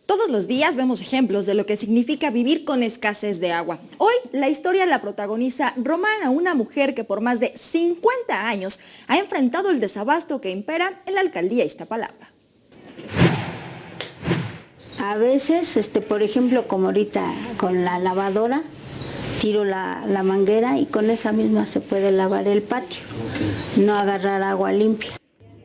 Todos los días vemos ejemplos de lo que significa vivir con escasez de agua. Hoy la historia la protagoniza Romana, una mujer que por más de 50 años ha enfrentado el desabasto que impera en la alcaldía Iztapalapa. A veces, por ejemplo, como ahorita con la lavadora, tiro la manguera y con esa misma se puede lavar el patio, no agarrar agua limpia.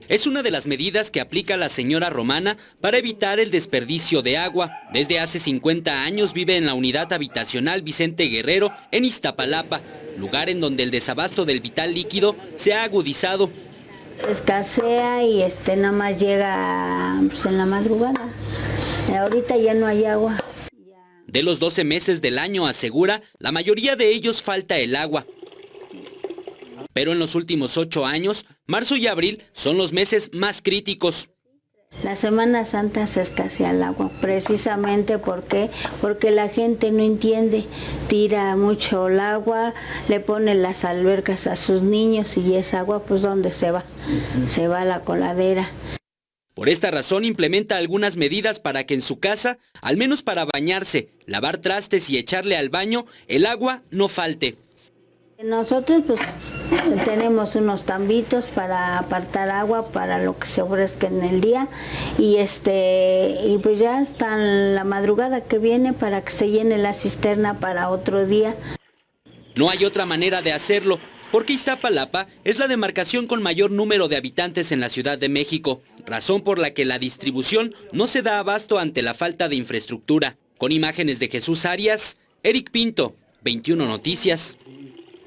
Es una de las medidas que aplica la señora Romana para evitar el desperdicio de agua. Desde hace 50 años vive en la unidad habitacional Vicente Guerrero en Iztapalapa, lugar en donde el desabasto del vital líquido se ha agudizado. Escasea y nada más llega en la madrugada. Ahorita ya no hay agua. De los 12 meses del año, asegura, la mayoría de ellos falta el agua. Pero en los últimos 8 años, marzo y abril son los meses más críticos. La Semana Santa se escasea el agua, precisamente porque la gente no entiende, tira mucho el agua, le pone las albercas a sus niños y esa agua, pues ¿dónde se va? Se va a la coladera. Por esta razón implementa algunas medidas para que en su casa, al menos para bañarse, lavar trastes y echarle al baño, el agua no falte. Nosotros pues tenemos unos tambitos para apartar agua para lo que se ofrezca en el día y pues ya está la madrugada que viene para que se llene la cisterna para otro día. No hay otra manera de hacerlo, porque Iztapalapa es la demarcación con mayor número de habitantes en la Ciudad de México, razón por la que la distribución no se da abasto ante la falta de infraestructura. Con imágenes de Jesús Arias, Eric Pinto, 21 Noticias.